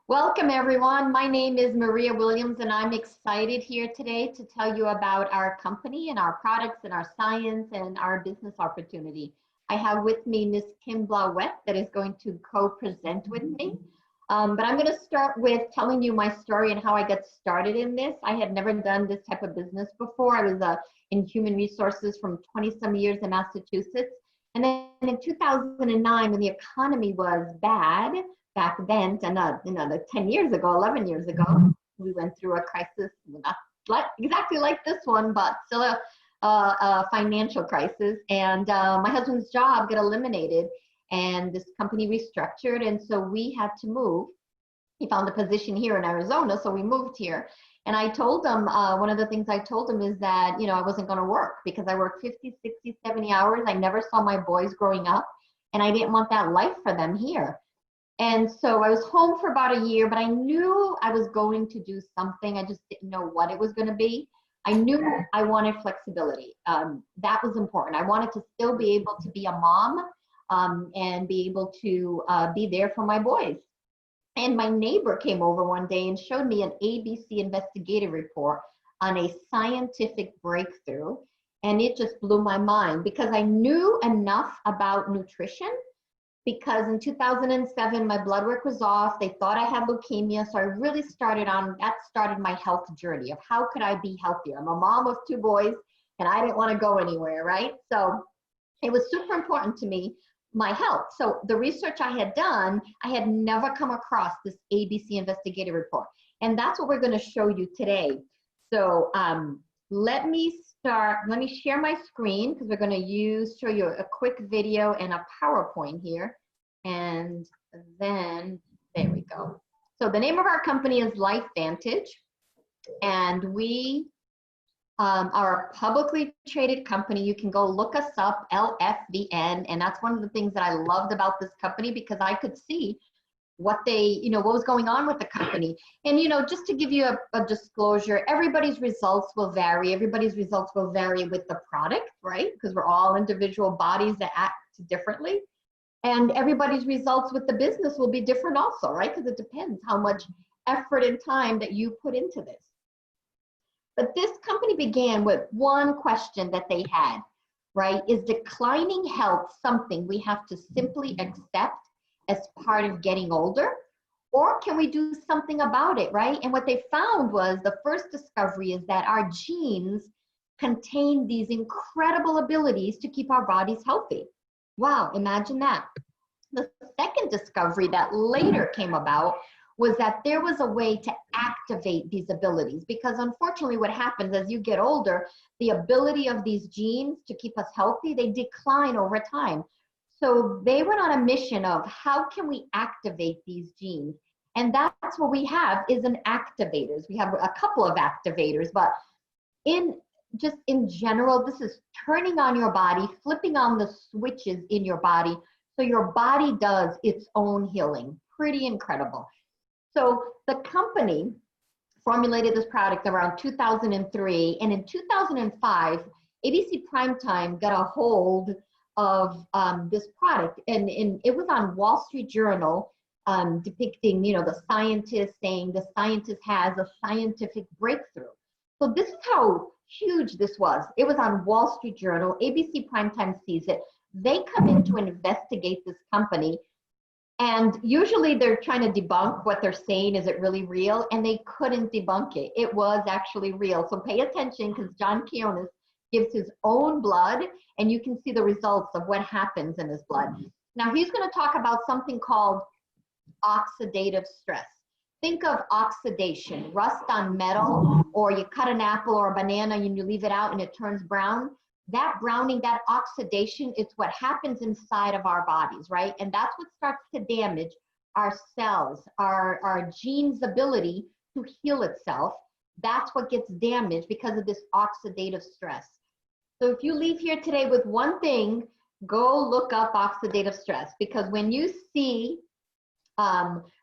Welcome everyone. My name is Maria Williams and I'm excited here today to tell you about our company and our products and our science and our business opportunity. I have with me Miss Kim Blauwet that is going to co-present with me. But I'm going to start with telling you my story and how I got started in this. I had never done this type of business before. I was in human resources from 20-some years in Massachusetts. And then in 2009, when the economy was bad, back then, another 10 years ago, 11 years ago, we went through a crisis, not exactly like this one, but still a financial crisis. And my husband's job got eliminated and this company restructured. And so we had to move. He found a position here in Arizona, so we moved here. And I told him, one of the things I told him is that, I wasn't going to work because I worked 50, 60, 70 hours. I never saw my boys growing up and I didn't want that life for them here. And so I was home for about a year, but I knew I was going to do something. I just didn't know what it was going to be. I knew I wanted flexibility. That was important. I wanted to still be able to be a mom and be able to be there for my boys. And my neighbor came over one day and showed me an ABC investigative report on a scientific breakthrough. And it just blew my mind because I knew enough about nutrition. Because in 2007, my blood work was off. They thought I had leukemia. So I really started my health journey of how could I be healthier? I'm a mom of 2 boys and I didn't want to go anywhere, right? So it was super important to me, my health. So the research I had done, I had never come across this ABC investigative report. And that's what we're going to show you today. So let me share my screen because we're going to show you a quick video and a PowerPoint here. And then, there we go. So the name of our company is LifeVantage. And we are a publicly traded company. You can go look us up, LFVN. And that's one of the things that I loved about this company because I could see what was going on with the company. And, just to give you a disclosure, everybody's results will vary. Everybody's results will vary with the product, right? Because we're all individual bodies that act differently. And everybody's results with the business will be different also, right? Because it depends how much effort and time that you put into this. But this company began with one question that they had, right? Is declining health something we have to simply accept as part of getting older, or can we do something about it, right? And what they found was the first discovery is that our genes contain these incredible abilities to keep our bodies healthy. Wow, imagine that. The second discovery that later came about was that there was a way to activate these abilities, because unfortunately what happens as you get older, the ability of these genes to keep us healthy, they decline over time. So they went on a mission of how can we activate these genes? And that's what we have is an activators. We have a couple of activators, but in general, this is turning on your body, flipping on the switches in your body so your body does its own healing. Pretty incredible. So the company formulated this product around 2003, and in 2005, ABC Primetime got a hold of this product, and it was on Wall Street Journal depicting, the scientist saying the scientist has a scientific breakthrough. So this is how huge this was. It was on Wall Street Journal. ABC Primetime sees it. They come in to investigate this company, and usually they're trying to debunk what they're saying. Is it really real? And they couldn't debunk it. It was actually real. So pay attention because John Keonis gives his own blood, and you can see the results of what happens in his blood. Now he's going to talk about something called oxidative stress. Think of oxidation, rust on metal, or you cut an apple or a banana and you leave it out and it turns brown. That browning, that oxidation, it's what happens inside of our bodies, right? And that's what starts to damage our cells, our genes' ability to heal itself. That's what gets damaged because of this oxidative stress. So if you leave here today with one thing, go look up oxidative stress, because when you see,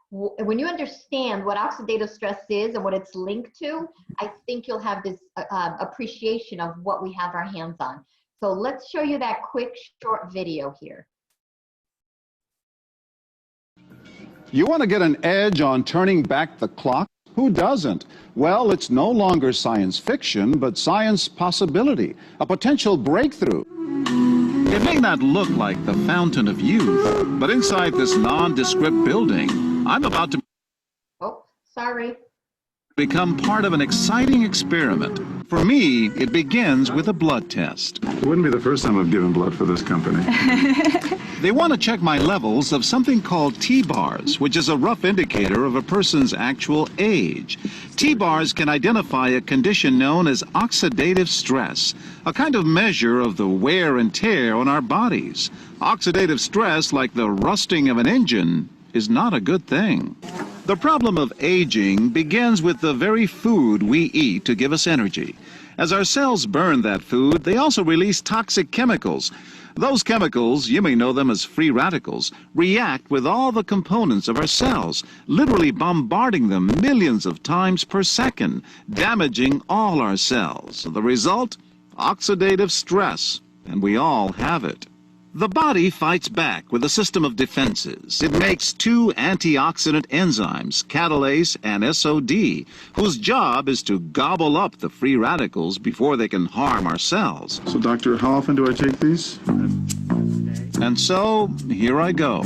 when you understand what oxidative stress is and what it's linked to, I think you'll have this appreciation of what we have our hands on. So let's show you that quick short video here. You want to get an edge on turning back the clock? Who doesn't? Well, it's no longer science fiction, but science possibility, a potential breakthrough. It may not look like the fountain of youth, but inside this nondescript building, I'm about to become part of an exciting experiment. For me, it begins with a blood test. It wouldn't be the first time I've given blood for this company. They want to check my levels of something called T-bars, which is a rough indicator of a person's actual age. T-bars can identify a condition known as oxidative stress, a kind of measure of the wear and tear on our bodies. Oxidative stress, like the rusting of an engine, is not a good thing. The problem of aging begins with the very food we eat to give us energy. As our cells burn that food, they also release toxic chemicals. Those chemicals, you may know them as free radicals, react with all the components of our cells, literally bombarding them millions of times per second, damaging all our cells. The result? Oxidative stress, and we all have it. The body fights back with a system of defenses. It makes two antioxidant enzymes, catalase and SOD, whose job is to gobble up the free radicals before they can harm our cells. So, doctor, how often do I take these? And so, here I go.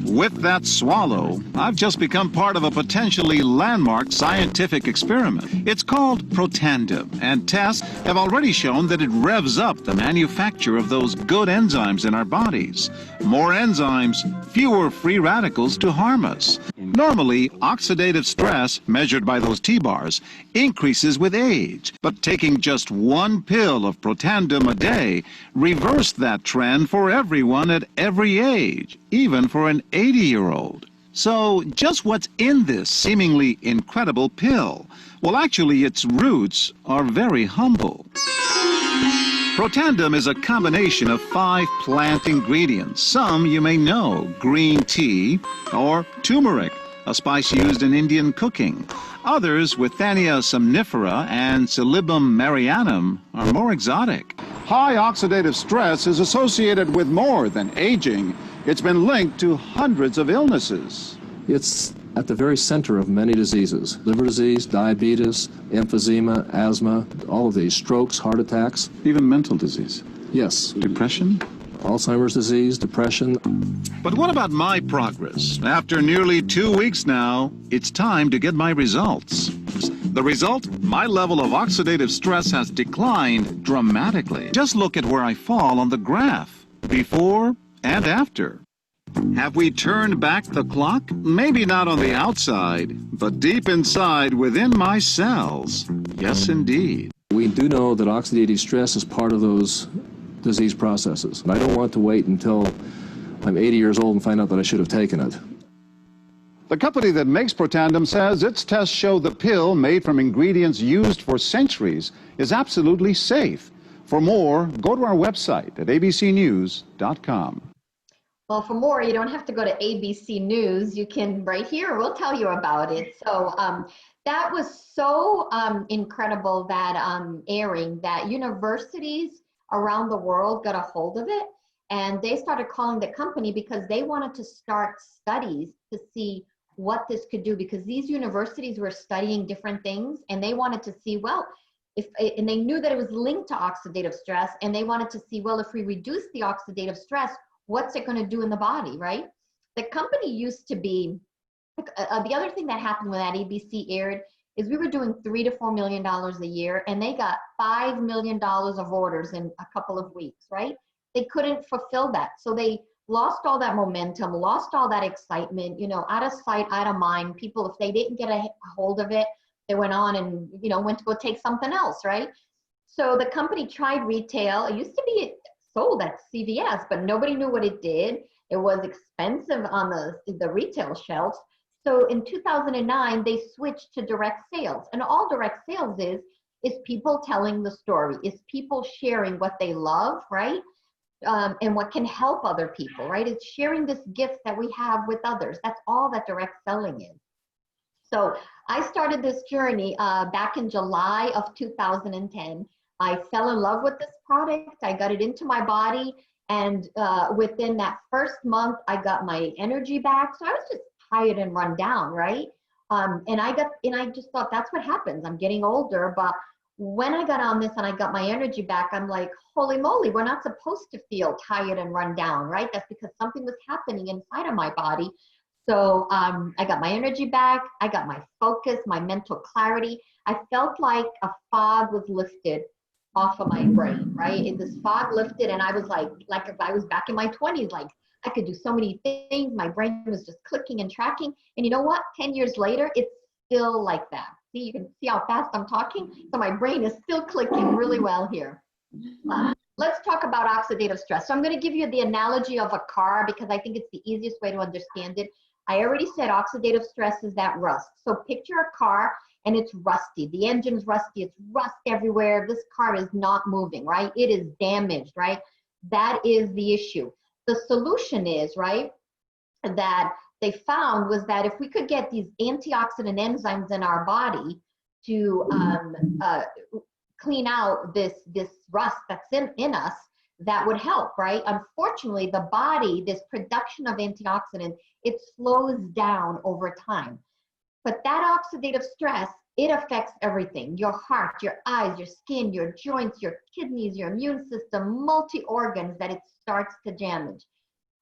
With that swallow, I've just become part of a potentially landmark scientific experiment. It's called Protandim, and tests have already shown that it revs up the manufacture of those good enzymes in our bodies. More enzymes, fewer free radicals to harm us. Normally, oxidative stress, measured by those T-bars, increases with age, but taking just one pill of Protandim a day reversed that trend for everyone at every age, even for an 80-year-old. So, just what's in this seemingly incredible pill? Well, actually, its roots are very humble. Protandim is a combination of 5 plant ingredients. Some you may know: green tea or turmeric, a spice used in Indian cooking. Others, Withania somnifera and Silybum marianum, are more exotic. High oxidative stress is associated with more than aging. It's been linked to hundreds of illnesses. It's at the very center of many diseases: liver disease, diabetes, emphysema, asthma, all of these, strokes, heart attacks. Even mental disease. Yes. Depression? Alzheimer's disease, depression. But what about my progress? After nearly 2 weeks now, it's time to get my results. The result? My level of oxidative stress has declined dramatically. Just look at where I fall on the graph, before and after. Have we turned back the clock? Maybe not on the outside, but deep inside within my cells. Yes, indeed. We do know that oxidative stress is part of those disease processes. And I don't want to wait until I'm 80 years old and find out that I should have taken it. The company that makes Protandim says its tests show the pill, made from ingredients used for centuries, is absolutely safe. For more, go to our website at abcnews.com. Well, for more, you don't have to go to ABC News. You can right here, we'll tell you about it. So that was so incredible, that airing, that universities around the world got a hold of it, and they started calling the company because they wanted to start studies to see what this could do, because these universities were studying different things, and they wanted to see, well, and they knew that it was linked to oxidative stress, and they wanted to see, well, if we reduce the oxidative stress, what's it going to do in the body, right? The company used to be, the other thing that happened when that ABC aired is we were doing $3 to $4 million a year, and they got $5 million of orders in a couple of weeks, right? They couldn't fulfill that. So they lost all that momentum, lost all that excitement, you know, out of sight, out of mind. People, if they didn't get a hold of it, they went on and, you know, went to go take something else, right? So the company tried retail. It used to be sold at CVS, but nobody knew what it did. It was expensive on the retail shelves. So in 2009, they switched to direct sales. And all direct sales is people telling the story, is people sharing what they love, right? And what can help other people, right? It's sharing this gift that we have with others. That's all that direct selling is. So I started this journey back in July of 2010. I fell in love with this product. I got it into my body. And within that first month, I got my energy back. So I was just tired and run down, right? And I just thought that's what happens. I'm getting older, but when I got on this and I got my energy back, I'm like, holy moly, we're not supposed to feel tired and run down, right? That's because something was happening inside of my body. So I got my energy back. I got my focus, my mental clarity. I felt like a fog was lifted off of my brain, right? And this fog lifted, and I was like if I was back in my 20s, like I could do so many things. My brain was just clicking and tracking. And you know what? 10 years later, it's still like that. See, you can see how fast I'm talking. So my brain is still clicking really well here. Let's talk about oxidative stress. So I'm going to give you the analogy of a car because I think it's the easiest way to understand it. I already said oxidative stress is that rust. So picture a car and it's rusty. The engine's rusty. It's rust everywhere. This car is not moving, right? It is damaged, right? That is the issue. The solution is, right, that they found was that if we could get these antioxidant enzymes in our body to clean out this rust that's in us, that would help, right? Unfortunately, the body, this production of antioxidant, it slows down over time. But that oxidative stress, it affects everything: your heart, your eyes, your skin, your joints, your kidneys, your immune system, multi-organs that it starts to damage.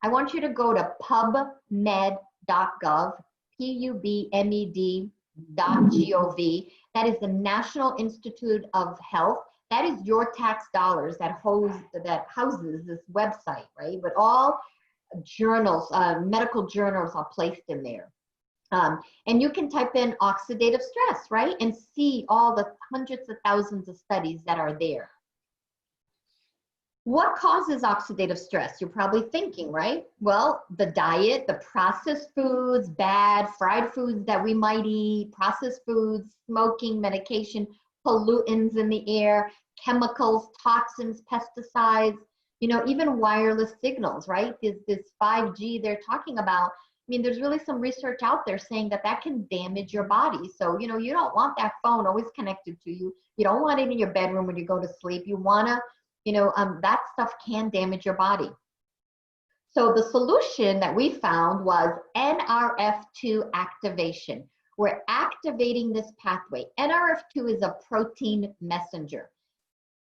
I want you to go to pubmed.gov, pubmed.gov. That is the National Institute of Health. That is your tax dollars that houses this website, right? But all journals, medical journals are placed in there. And you can type in oxidative stress, right? And see all the hundreds of thousands of studies that are there. What causes oxidative stress? You're probably thinking, right? Well, the diet, the processed foods, bad fried foods that we might eat, processed foods, smoking, medication, pollutants in the air, chemicals, toxins, pesticides, you know, even wireless signals, right? This 5G they're talking about. I mean, there's really some research out there saying that that can damage your body. So, you know, you don't want that phone always connected to you. You don't want it in your bedroom when you go to sleep. You want to, you know, that stuff can damage your body. So the solution that we found was NRF2 activation. We're activating this pathway. NRF2 is a protein messenger.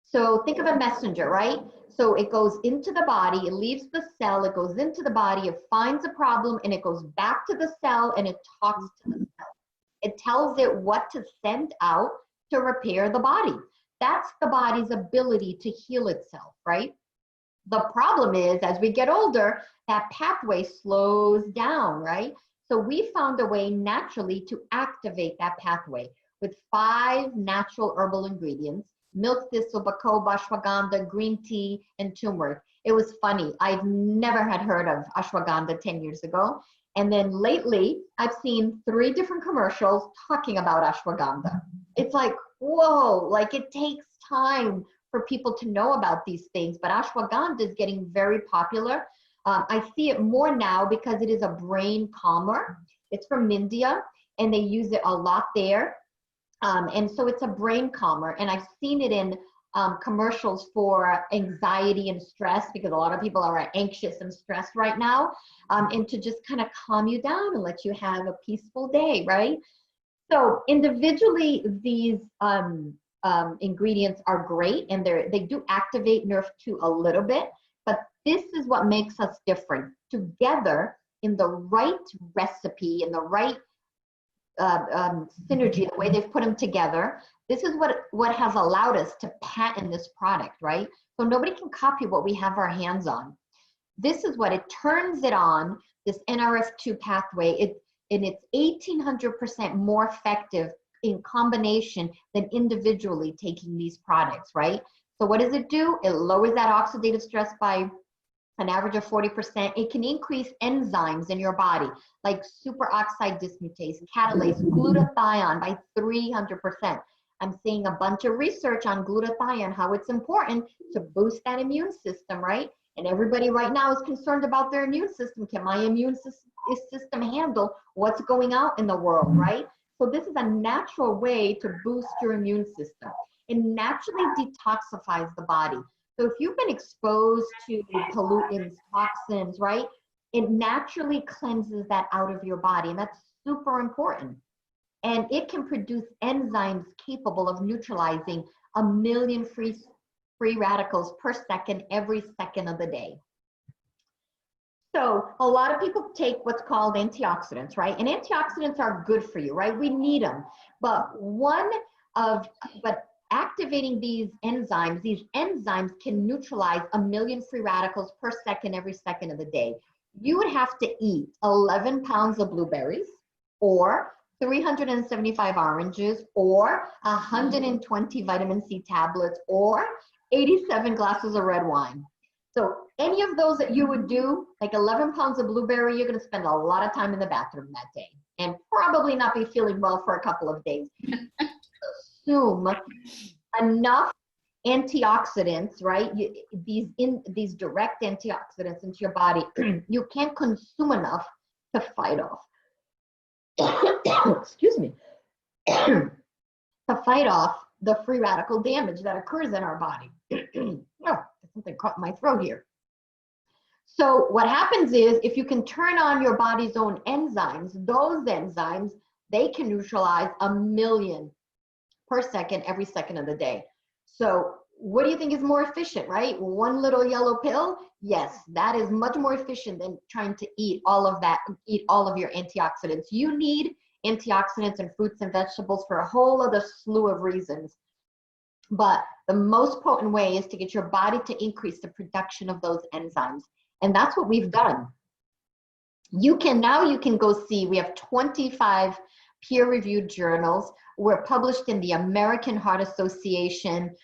So think of a messenger, right? So it goes into the body, it leaves the cell, it goes into the body, it finds a problem, and it goes back to the cell and it talks to the cell. It tells it what to send out to repair the body. That's the body's ability to heal itself, right? The problem is, as we get older, that pathway slows down, right? So we found a way naturally to activate that pathway with 5 natural herbal ingredients: milk thistle, bacopa, ashwagandha, green tea, and turmeric. It was funny. I've never had heard of ashwagandha 10 years ago. And then lately, I've seen 3 different commercials talking about ashwagandha. It's like, whoa, like it takes time for people to know about these things, but ashwagandha is getting very popular. I see it more now because it is a brain calmer. It's from India, and they use it a lot there. And so it's a brain calmer, and I've seen it in commercials for anxiety and stress, because a lot of people are anxious and stressed right now, and to just kind of calm you down and let you have a peaceful day, right? So individually, these ingredients are great, and they do activate NRF2 a little bit, but this is what makes us different. Together, in the right recipe, in the right synergy, the way they've put them together, this is what has allowed us to patent this product, right? So nobody can copy what we have our hands on. This is what it turns it on, this NRF2 pathway, and it's 1,800% more effective in combination than individually taking these products, right? So what does it do? It lowers that oxidative stress by an average of 40%. It can increase enzymes in your body, like superoxide dismutase, catalase, glutathione by 300%. I'm seeing a bunch of research on glutathione, how it's important to boost that immune system, right? And everybody right now is concerned about their immune system. Can my immune system handle what's going out in the world, right? So this is a natural way to boost your immune system. It naturally detoxifies the body. So if you've been exposed to pollutants, toxins, right? It naturally cleanses that out of your body, and that's super important. And it can produce enzymes capable of neutralizing 1 million free radicals per second, every second of the day. So a lot of people take what's called antioxidants, right? And antioxidants are good for you, right? We need them. But activating these enzymes can neutralize 1 million free radicals per second, every second of the day. You would have to eat 11 pounds of blueberries, or 375 oranges, or 120 vitamin C tablets, or 87 glasses of red wine. So any of those that you would do, like 11 pounds of blueberry, you're going to spend a lot of time in the bathroom that day and probably not be feeling well for a couple of days. Assume enough antioxidants, right? These direct antioxidants into your body, you can't consume enough to fight off. Excuse me. To fight off the free radical damage that occurs in our body. Oh, something caught my throat here. So what happens is, if you can turn on your body's own enzymes, those enzymes, they can neutralize 1 million per second, every second of the day. So what do you think is more efficient, right? One little yellow pill? Yes, that is much more efficient than trying to eat all of your antioxidants. You need antioxidants in fruits and vegetables for a whole other slew of reasons. But the most potent way is to get your body to increase the production of those enzymes. And that's what we've done. You can go see, we have 25 peer-reviewed journals. We're published in the American Heart Association.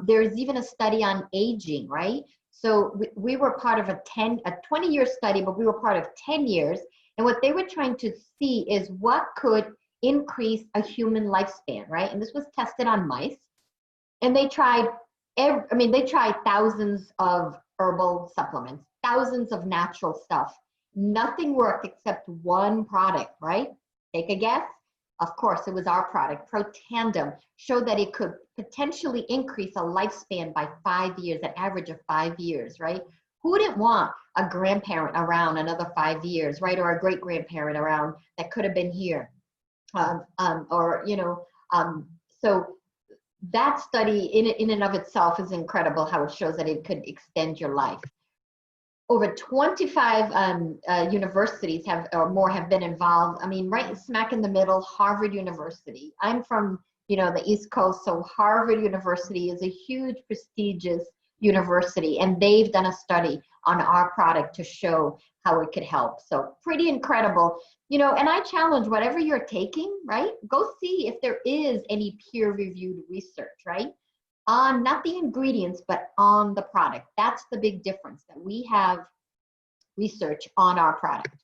There's even a study on aging, right? So we were part of a 20-year study, but we were part of 10 years. And what they were trying to see is what could increase a human lifespan, right? And this was tested on mice. And they tried, they tried thousands of herbal supplements, thousands of natural stuff. Nothing worked except one product, right? Take a guess. Of course, it was our product. Protandim showed that it could potentially increase a lifespan by 5 years, an average of 5 years, right? Who wouldn't want a grandparent around another 5 years, right? Or a great grandparent around that could have been here. So that study in and of itself is incredible, how it shows that it could extend your life. Over 25 universities have been involved. I mean, right smack in the middle, Harvard University. I'm from, the East Coast, so Harvard University is a huge, prestigious university, and they've done a study on our product to show how it could help. So pretty incredible. And I challenge whatever you're taking, right? Go see if there is any peer-reviewed research, right? On not the ingredients, but on the product. That's the big difference, that we have research on our product.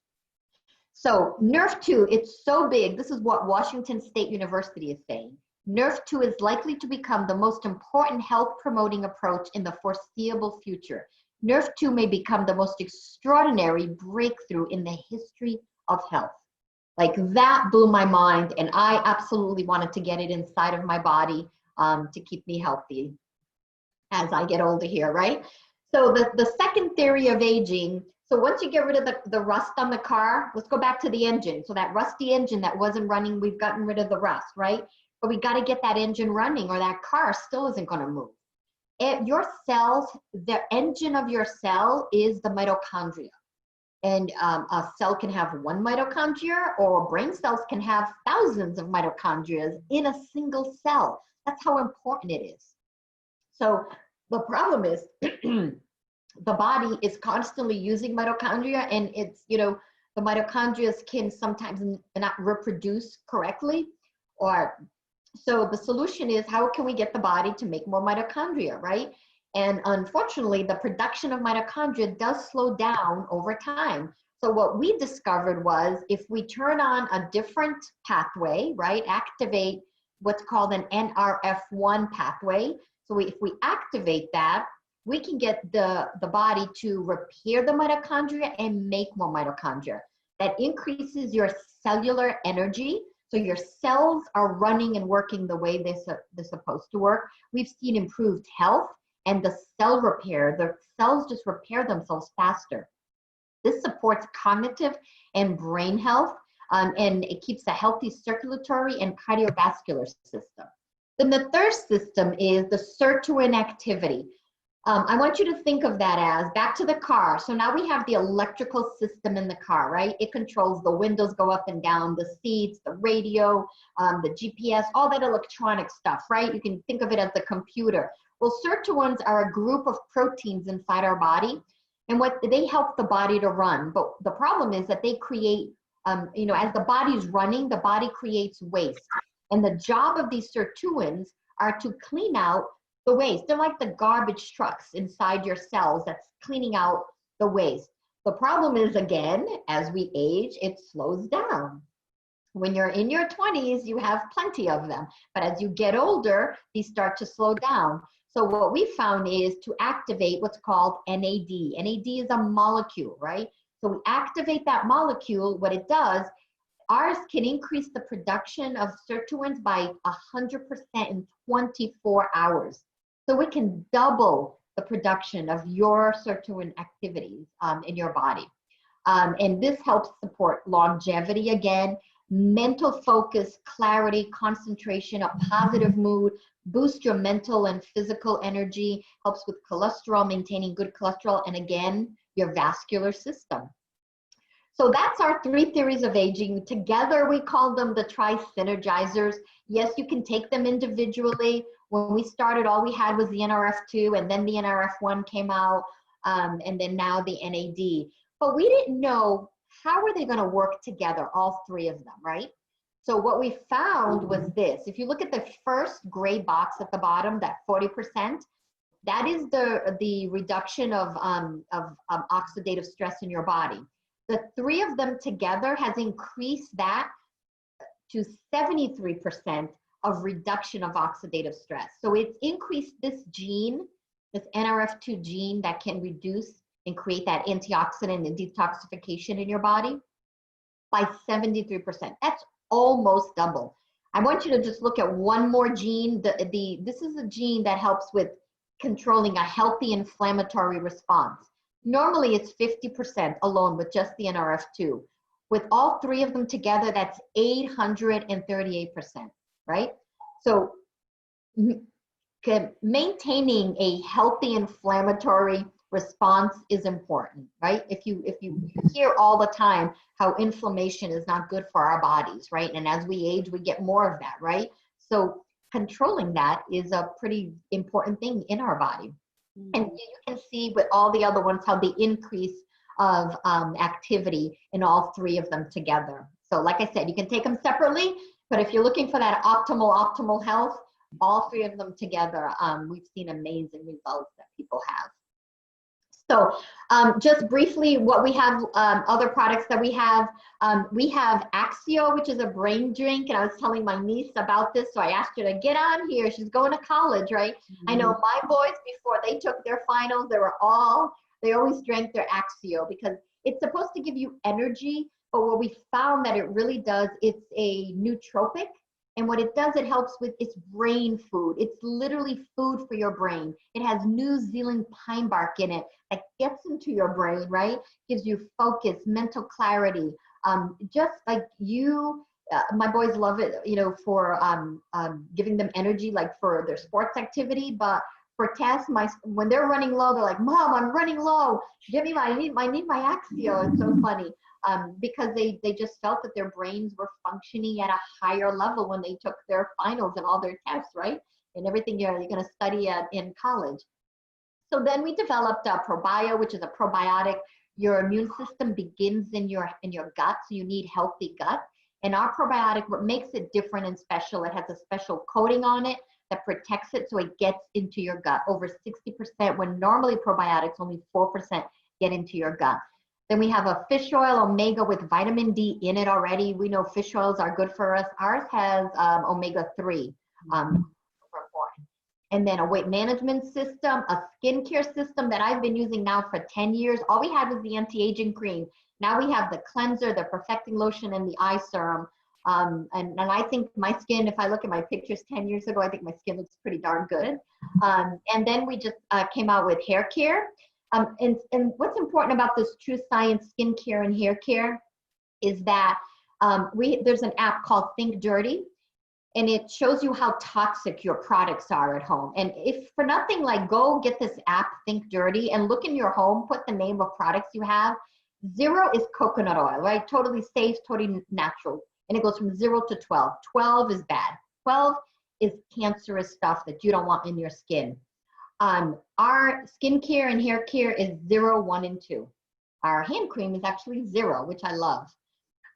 So NRF2, it's so big. This is what Washington State University is saying. NRF2 is likely to become the most important health promoting approach in the foreseeable future. NRF2 may become the most extraordinary breakthrough in the history of health. Like, that blew my mind, and I absolutely wanted to get it inside of my body to keep me healthy as I get older here, right? So the second theory of aging, so once you get rid of the rust on the car, let's go back to the engine. So that rusty engine that wasn't running, we've gotten rid of the rust, right? But we got to get that engine running, or that car still isn't going to move. Your cells, the engine of your cell is the mitochondria. And a cell can have one mitochondria, or brain cells can have thousands of mitochondria in a single cell. That's how important it is. So the problem is the body is constantly using mitochondria, and it's, the mitochondria can sometimes not reproduce correctly. So the solution is, how can we get the body to make more mitochondria, right? And unfortunately, the production of mitochondria does slow down over time. So what we discovered was, if we turn on a different pathway, right, activate what's called an NRF1 pathway. So if we activate that, we can get the body to repair the mitochondria and make more mitochondria. That increases your cellular energy. So your cells are running and working the way they're supposed to work. We've seen improved health and the cell repair. The cells just repair themselves faster. This supports cognitive and brain health, and it keeps a healthy circulatory and cardiovascular system. Then the third system is the sirtuin activity. I want you to think of that as back to the car. So now we have the electrical system in the car, right? It controls the windows go up and down, the seats, the radio, the GPS, all that electronic stuff, right? You can think of it as the computer. Well, sirtuins are a group of proteins inside our body, and what they help the body to run. But the problem is that they create, as the body's running, the body creates waste. And the job of these sirtuins are to clean out the waste. They're like the garbage trucks inside your cells that's cleaning out the waste. The problem is, again, as we age, it slows down. When you're in your 20s, you have plenty of them. But as you get older, these start to slow down. So what we found is to activate what's called NAD. NAD is a molecule, right? So we activate that molecule. What it does, ours can increase the production of sirtuins by 100% in 24 hours. So we can double the production of your sirtuin activities in your body. And this helps support longevity again, mental focus, clarity, concentration, a positive mood, boost your mental and physical energy, helps with cholesterol, maintaining good cholesterol, and again, your vascular system. So that's our 3 theories of aging. Together, we call them the tri-synergizers. Yes, you can take them individually. When we started, all we had was the NRF2, and then the NRF1 came out, and then now the NAD. But we didn't know how are they going to work together, all 3 of them, right? So what we found was this. If you look at the first gray box at the bottom, that 40%, that is the reduction of oxidative stress in your body. The 3 of them together has increased that to 73% of reduction of oxidative stress. So it's increased this gene, this NRF2 gene that can reduce and create that antioxidant and detoxification in your body by 73%. That's almost double. I want you to just look at one more gene. This is a gene that helps with controlling a healthy inflammatory response. Normally it's 50% alone with just the NRF2. With all 3 of them together, that's 838%, right? So maintaining a healthy inflammatory response is important, right? If you hear all the time how inflammation is not good for our bodies, right? And as we age, we get more of that, right? So controlling that is a pretty important thing in our body. And you can see with all the other ones how the increase of activity in all 3 of them together. So like I said, you can take them separately, but if you're looking for that optimal health, all 3 of them together, we've seen amazing results that people have. So just briefly, what we have, other products that we have Axio, which is a brain drink. And I was telling my niece about this, so I asked her to get on here. She's going to college, right? I know my boys, before they took their finals, they always drank their Axio because it's supposed to give you energy. But what we found that it really does, it's a nootropic. And what it does, it helps with, it's brain food. It's literally food for your brain. It has New Zealand pine bark in it that gets into your brain, right? Gives you focus, mental clarity. Just like you, my boys love it, for giving them energy, like for their sports activity. But for tests, when they're running low, they're like, "Mom, I'm running low. Give me I need my Axio." It's so funny. Because they just felt that their brains were functioning at a higher level when they took their finals and all their tests, right? And everything you're going to study in college. So then we developed Probio, which is a probiotic. Your immune system begins in your gut, so you need healthy gut. And our probiotic, what makes it different and special, it has a special coating on it that protects it so it gets into your gut. Over 60%, when normally probiotics, only 4% get into your gut. Then we have a fish oil omega with vitamin D in it already. We know fish oils are good for us. Ours has omega-3, super important. And then a weight management system, a skincare system that I've been using now for 10 years. All we had was the anti-aging cream. Now we have the cleanser, the perfecting lotion, and the eye serum. And I think my skin, if I look at my pictures 10 years ago, I think my skin looks pretty darn good. And then we just came out with hair care. And what's important about this True Science skincare and hair care is that there's an app called Think Dirty, and it shows you how toxic your products are at home. And if for nothing, like, go get this app, Think Dirty, and look in your home, put the name of products you have. 0 is coconut oil, right? Totally safe, totally natural. And it goes from 0 to 12. 12 is bad. 12 is cancerous stuff that you don't want in your skin. Our skincare and hair care is 0, 1, and 2. Our hand cream is actually 0, which I love.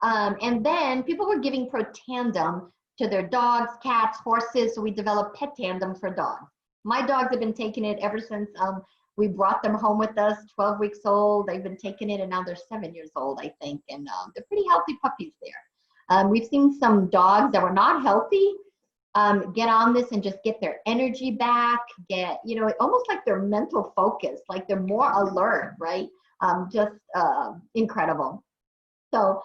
And then people were giving Protandem to their dogs, cats, horses, so we developed Pet Tandem for dogs. My dogs have been taking it ever since we brought them home with us, 12 weeks old. They've been taking it, and now they're 7 years old, I think, and they're pretty healthy puppies there. We've seen some dogs that were not healthy get on this and just get their energy back, get, almost like their mental focus, like they're more alert, right? Just incredible. So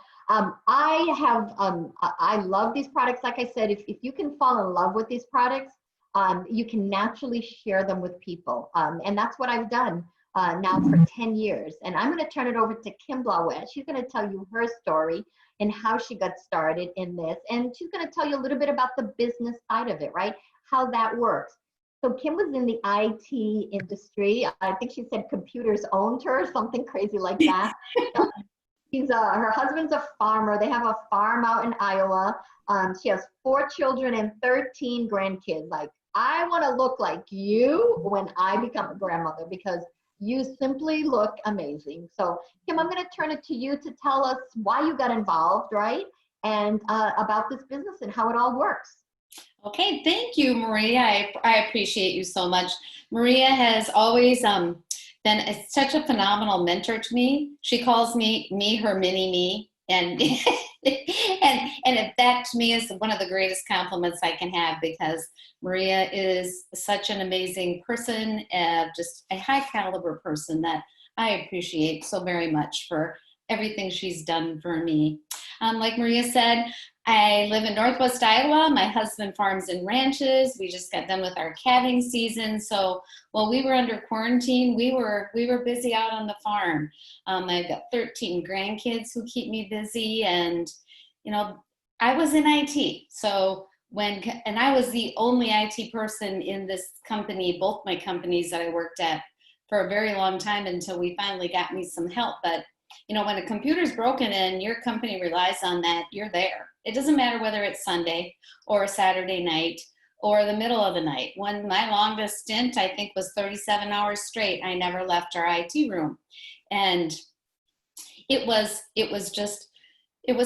I love these products. Like I said, if you can fall in love with these products, you can naturally share them with people. And that's what I've done now for 10 years. And I'm going to turn it over to Kim Blauwet. She's going to tell you her story and how she got started in this. And she's going to tell you a little bit about the business side of it, right? How that works. So Kim was in the IT industry. I think she said computers owned her, something crazy like that. Her husband's a farmer. They have a farm out in Iowa. She has 4 children and 13 grandkids. Like, I want to look like you when I become a grandmother, because you simply look amazing. So Kim, I'm going to turn it to you to tell us why you got involved, right? And about this business and how it all works. Okay, thank you, Maria. I appreciate you so much. Maria has always been such a phenomenal mentor to me. She calls me her mini me, and and that to me is one of the greatest compliments I can have, because Maria is such an amazing person, just a high caliber person that I appreciate so very much for everything she's done for me. Like Maria said, I live in Northwest Iowa. My husband farms and ranches. We just got done with our calving season. So while we were under quarantine, we were busy out on the farm. I've got 13 grandkids who keep me busy, and I was in IT. So and I was the only IT person in this company, both my companies that I worked at, for a very long time, until we finally got me some help. But when a computer's broken and your company relies on that, you're there. It doesn't matter whether it's Sunday or a Saturday night or the middle of the night. When my longest stint, I think, was 37 hours straight, I never left our IT room. And it was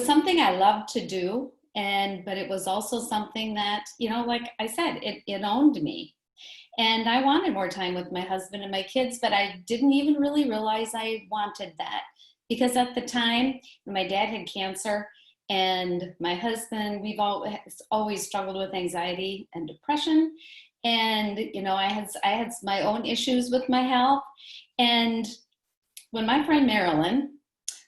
something I loved to do. But it was also something that, like I said, it owned me. And I wanted more time with my husband and my kids, but I didn't even really realize I wanted that. Because at the time, my dad had cancer, and my husband, we've always struggled with anxiety and depression. And, I had my own issues with my health. And when my friend Marilyn,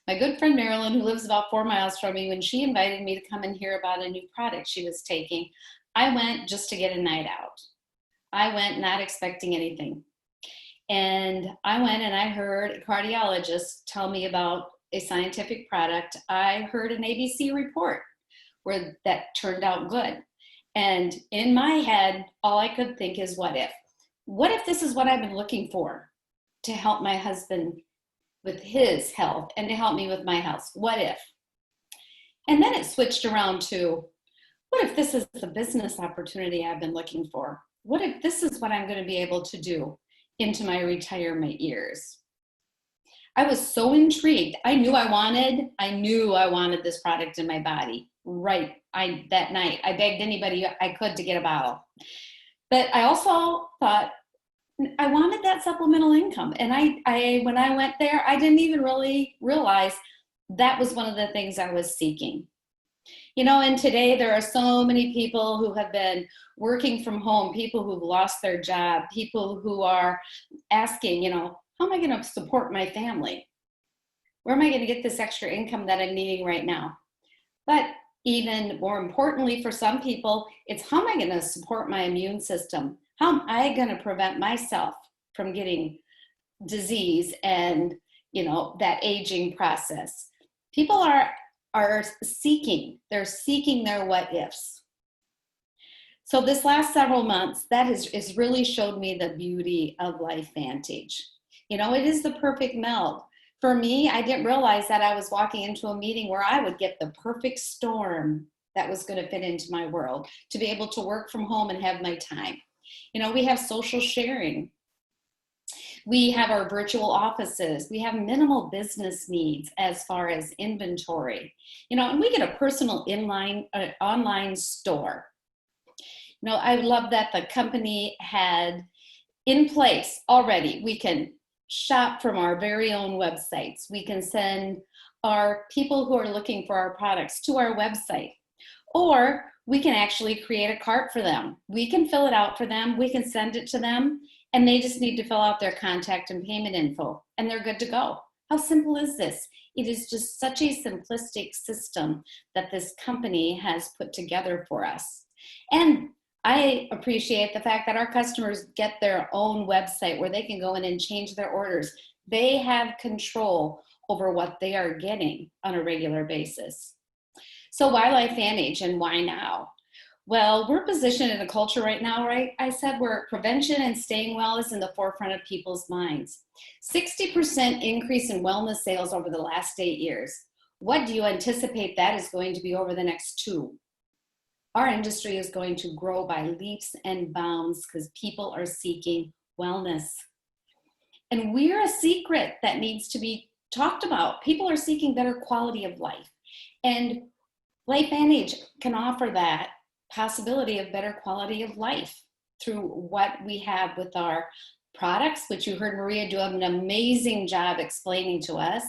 my good friend Marilyn, who lives about 4 miles from me, when she invited me to come and hear about a new product she was taking, I went just to get a night out. I went not expecting anything. And I went and I heard a cardiologist tell me about a scientific product. I heard an ABC report where that turned out good. And in my head, all I could think is, what if? What if this is what I've been looking for to help my husband with his health and to help me with my health? What if? And then it switched around to, what if this is the business opportunity I've been looking for? What if this is what I'm going to be able to do into my retirement years? I was so intrigued. I knew I wanted this product in my body. Right. That night, I begged anybody I could to get a bottle. But I also thought I wanted that supplemental income. And when I went there, I didn't even really realize that was one of the things I was seeking. And today there are so many people who have been working from home, people who've lost their job, people who are asking, how am I going to support my family? Where am I going to get this extra income that I'm needing right now? But even more importantly, for some people, it's how am I going to support my immune system? How am I going to prevent myself from getting disease and, you know, that aging process. People are seeking, they're seeking their what ifs. So this last several months, that has really showed me the beauty of LifeVantage. You know, it is the perfect meld. For me, I didn't realize that I was walking into a meeting where I would get the perfect storm that was going to fit into my world, to be able to work from home and have my time. You know, we have social sharing. We have our virtual offices. We have minimal business needs as far as inventory. You know, and we get a personal online store. You know, I love that the company had in place already. We can shop from our very own websites. We can send our people who are looking for our products to our website, or we can actually create a cart for them. We can fill it out for them. We can send it to them, and they just need to fill out their contact and payment info, and they're good to go. How simple is this? It is just such a simplistic system that this company has put together for us. And I appreciate the fact that our customers get their own website where they can go in and change their orders. They have control over what they are getting on a regular basis. So why LifeVantage and why now? Well, we're positioned in a culture right now, right? I said where prevention and staying well is in the forefront of people's minds. 60% increase in wellness sales over the last 8 years. What do you anticipate that is going to be over the next 2? Our industry is going to grow by leaps and bounds because people are seeking wellness. And we're a secret that needs to be talked about. People are seeking better quality of life. And LifeVantage can offer that possibility of better quality of life through what we have with our products, which you heard Maria do an amazing job explaining to us,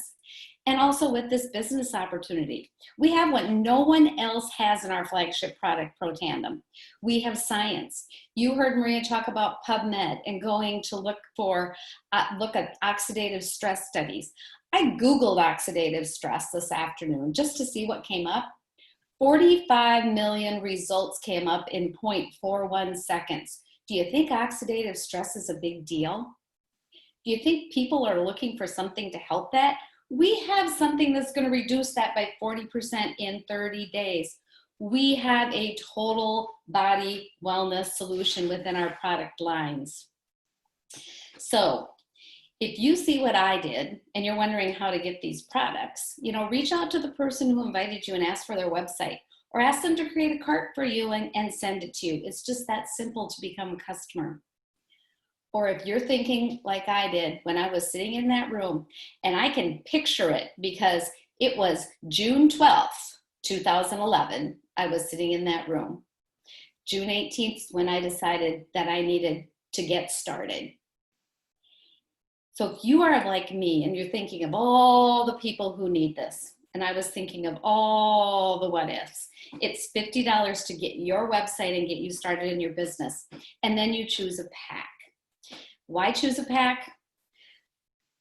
and also with this business opportunity. We have what no one else has in our flagship product, ProTandem. We have science. You heard Maria talk about PubMed and going to look at oxidative stress studies. I Googled oxidative stress this afternoon just to see what came up. 45 million results came up in 0.41 seconds. Do you think oxidative stress is a big deal? Do you think people are looking for something to help that? We have something that's going to reduce that by 40% in 30 days. We have a total body wellness solution within our product lines. So if you see what I did and you're wondering how to get these products, you know, reach out to the person who invited you and ask for their website, or ask them to create a cart for you and send it to you. It's just that simple to become a customer. Or if you're thinking like I did when I was sitting in that room, and I can picture it because it was June 12th, 2011, I was sitting in that room. June 18th, when I decided that I needed to get started. So if you are like me and you're thinking of all the people who need this, and I was thinking of all the what ifs, it's $50 to get your website and get you started in your business. And then you choose a pack. Why choose a pack?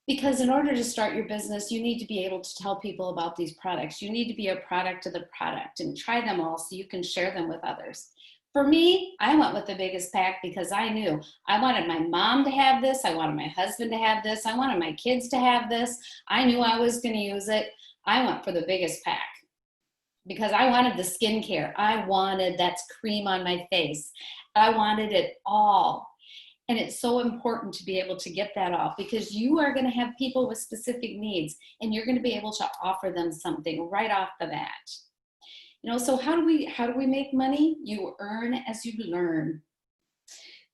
Because in order to start your business, you need to be able to tell people about these products. You need to be a product of the product and try them all so you can share them with others. For me, I went with the biggest pack because I knew I wanted my mom to have this. I wanted my husband to have this. I wanted my kids to have this. I knew I was going to use it. I went for the biggest pack because I wanted the skincare. I wanted that cream on my face. I wanted it all. And it's so important to be able to get that off because you are going to have people with specific needs and you're going to be able to offer them something right off the bat. You know, so how do we make money? You earn as you learn.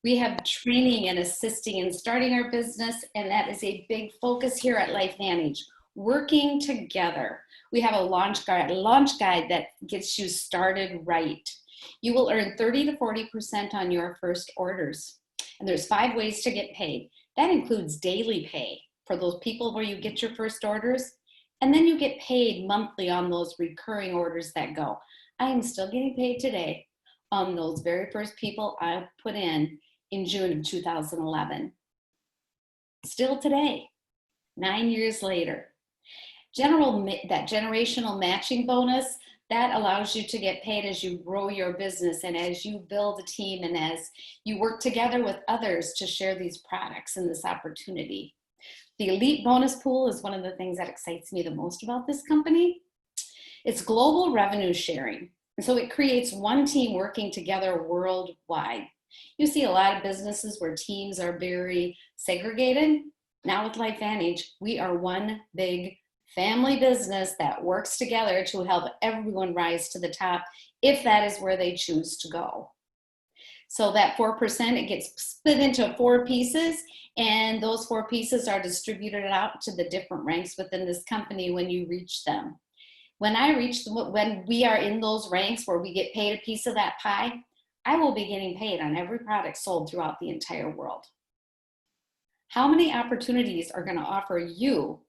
We have training and assisting in starting our business, and that is a big focus here at LifeVantage. Working together. We have a launch guide that gets you started right. You will earn 30 to 40% on your first orders. And there's 5 ways to get paid. That includes daily pay for those people where you get your first orders. And then you get paid monthly on those recurring orders that go. I am still getting paid today on those very first people I put in June of 2011. Still today, 9 years later. That generational matching bonus, that allows you to get paid as you grow your business and as you build a team and as you work together with others to share these products and this opportunity. The elite bonus pool is one of the things that excites me the most about this company. It's global revenue sharing. And so it creates one team working together worldwide. You see a lot of businesses where teams are very segregated. Now with LifeVantage, we are one big family business that works together to help everyone rise to the top if that is where they choose to go. So that 4%, it gets split into 4 pieces, and those 4 pieces are distributed out to the different ranks within this company when you reach them. When we are in those ranks where we get paid a piece of that pie, I will be getting paid on every product sold throughout the entire world. How many opportunities are going to offer you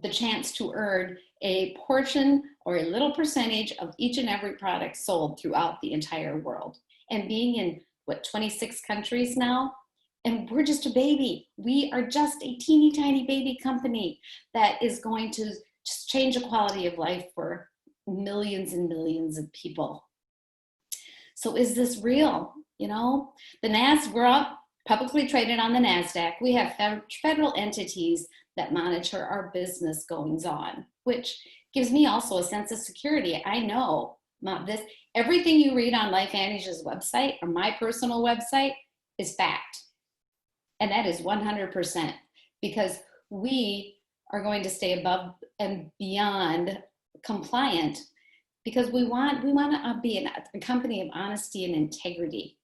the chance to earn a portion or a little percentage of each and every product sold throughout the entire world? And being in, 26 countries now? And we're just a baby. We are just a teeny tiny baby company that is going to just change the quality of life for millions and millions of people. So is this real? You know, we're up publicly traded on the NASDAQ. We have federal entities that monitor our business goings on, which gives me also a sense of security. I know everything you read on LifeVantage's website or my personal website is fact. And that is 100% because we are going to stay above and beyond compliant because we want to be a company of honesty and integrity.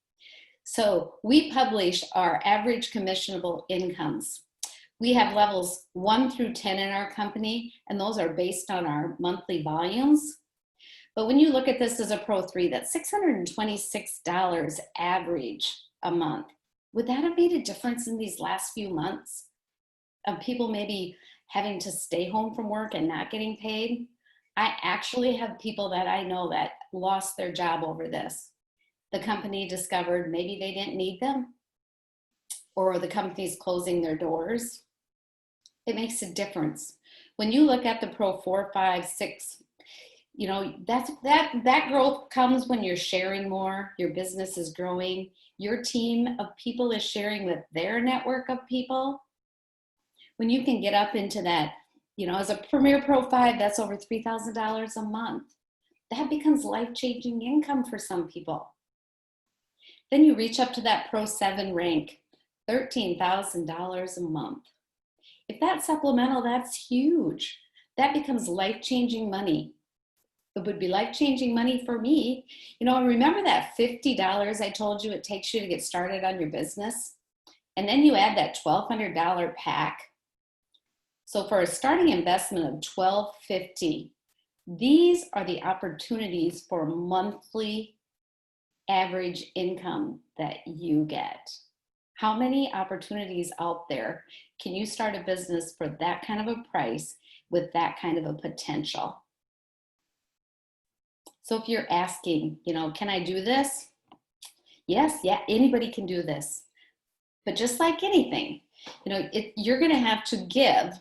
So we publish our average commissionable incomes. We have levels 1 through 10 in our company, and those are based on our monthly volumes. But when you look at this as a Pro 3, that's $626 average a month. Would that have made a difference in these last few months of people maybe having to stay home from work and not getting paid? I actually have people that I know that lost their job over this. The company discovered maybe they didn't need them, or the company's closing their doors. It makes a difference. When you look at the Pro 4, 5, 6, you know, that growth comes when you're sharing more, your business is growing, your team of people is sharing with their network of people. When you can get up into that, you know, as a Premier Pro 5, that's over $3,000 a month. That becomes life-changing income for some people. Then you reach up to that Pro 7 rank, $13,000 a month. If that's supplemental, that's huge. That becomes life-changing money. It would be life-changing money for me. You know, remember that $50 I told you it takes you to get started on your business? And then you add that $1,200 pack. So for a starting investment of $1,250, these are the opportunities for monthly average income that you get. How many opportunities out there can you start a business for that kind of a price with that kind of a potential? So if you're asking, you know, can I do this? Yes, yeah, anybody can do this. But just like anything, you know, you're going to have to give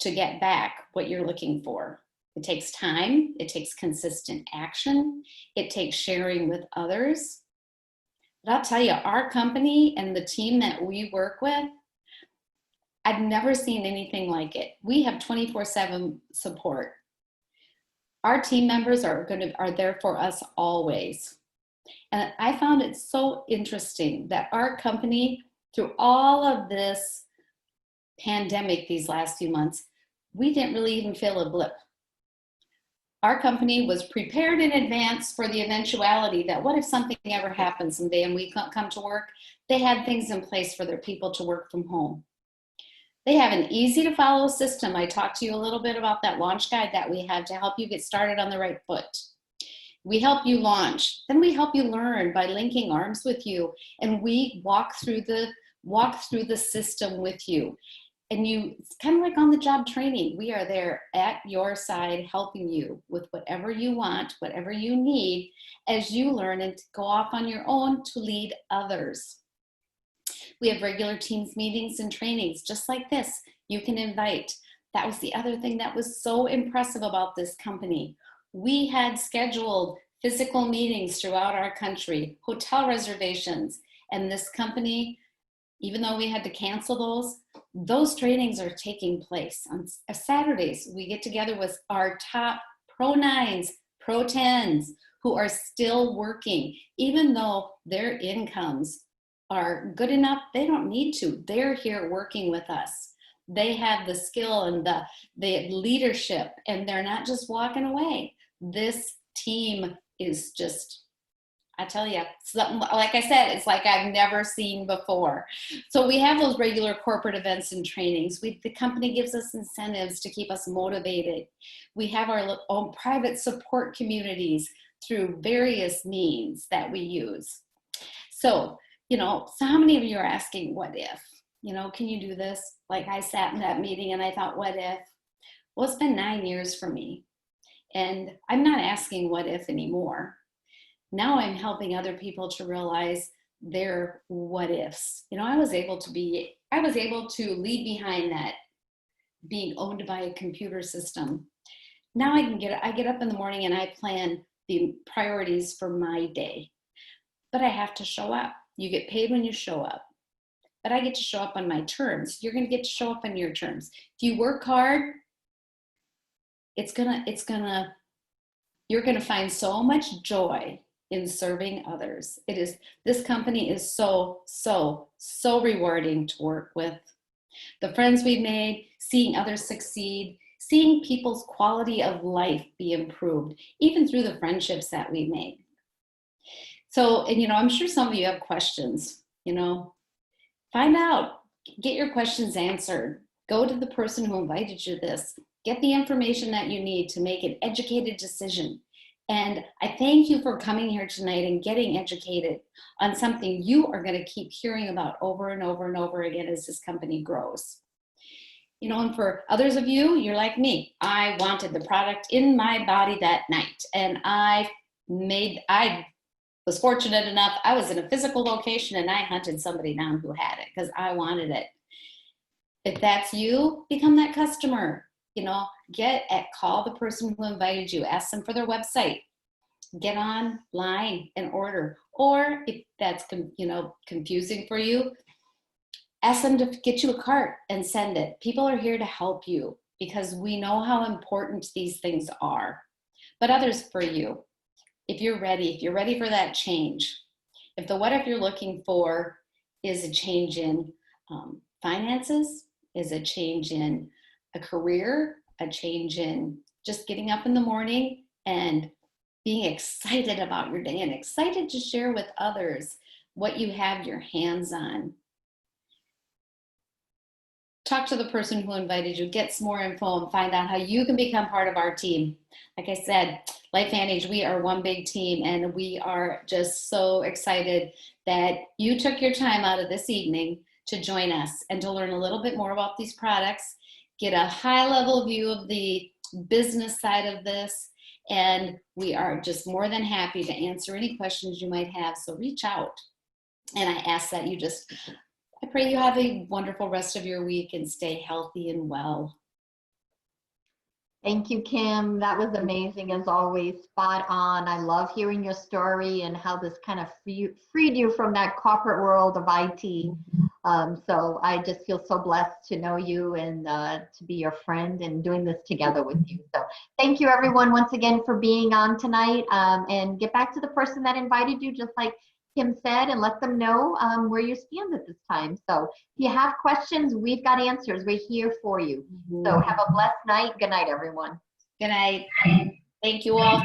to get back what you're looking for. It takes time. It takes consistent action. It takes sharing with others. But I'll tell you, our company and the team that we work with, I've never seen anything like it. We have 24/7 support. Our team members are there for us always. And I found it so interesting that our company, through all of this pandemic these last few months, we didn't really even feel a blip. Our company was prepared in advance for the eventuality that what if something ever happens someday and we can't come to work? They had things in place for their people to work from home. They have an easy to follow system. I talked to you a little bit about that launch guide that we had to help you get started on the right foot. We help you launch, then we help you learn by linking arms with you, and we walk through the system with you. And it's kind of like on the job training. We are there at your side helping you with whatever you want, whatever you need as you learn and go off on your own to lead others. We have regular teams meetings and trainings just like this. You can invite. That was the other thing that was so impressive about this company. We had scheduled physical meetings throughout our country, hotel reservations, and this company, even though we had to cancel those, those trainings are taking place on Saturdays. We get together with our top Pro 9s, Pro 10s who are still working, even though their incomes are good enough. They don't need to. They're here working with us. They have the skill and the leadership, and they're not just walking away. This team is just, I tell you, something, like I said, it's like I've never seen before. So we have those regular corporate events and trainings. The company gives us incentives to keep us motivated. We have our own private support communities through various means that we use. So, so how many of you are asking, what if? Can you do this? Like I sat in that meeting and I thought, what if? Well, it's been 9 years for me. And I'm not asking what if anymore. Now I'm helping other people to realize their what ifs. I was able to leave behind that being owned by a computer system. Now I get up in the morning and I plan the priorities for my day. But I have to show up. You get paid when you show up. But I get to show up on my terms. You're going to get to show up on your terms. If you work hard, you're going to find so much joy in serving others. This company is so, so, so rewarding to work with. The friends we've made, seeing others succeed, seeing people's quality of life be improved, even through the friendships that we made. So, and I'm sure some of you have questions, find out, get your questions answered. Go to the person who invited you to this. Get the information that you need to make an educated decision. And I thank you for coming here tonight and getting educated on something you are going to keep hearing about over and over and over again as this company grows. And for others of you, you're like me. I wanted the product in my body that night. And I was fortunate enough, I was in a physical location and I hunted somebody down who had it because I wanted it. If that's you, become that customer. Call the person who invited you, ask them for their website, get online and order. Or if that's confusing for you, ask them to get you a cart and send it. People are here to help you because we know how important these things are. But others for you, if you're ready for that change, if the what if you're looking for is a change in finances, is a change in a career, a change in just getting up in the morning and being excited about your day and excited to share with others what you have your hands on. Talk to the person who invited you, get some more info and find out how you can become part of our team. Like I said, LifeVantage, we are one big team and we are just so excited that you took your time out of this evening to join us and to learn a little bit more about these products, get a high level view of the business side of this, and we are just more than happy to answer any questions you might have. So reach out. And I ask that I pray you have a wonderful rest of your week and stay healthy and well. Thank you, Kim. That was amazing as always, spot on. I love hearing your story and how this kind of freed you from that corporate world of IT. So I just feel so blessed to know you and to be your friend and doing this together with you. So thank you everyone once again for being on tonight, and get back to the person that invited you, just like Kim said, and let them know where you stand at this time. So if you have questions, we've got answers. We're here for you. So have a blessed night. Good night, everyone. Good night. Thank you all.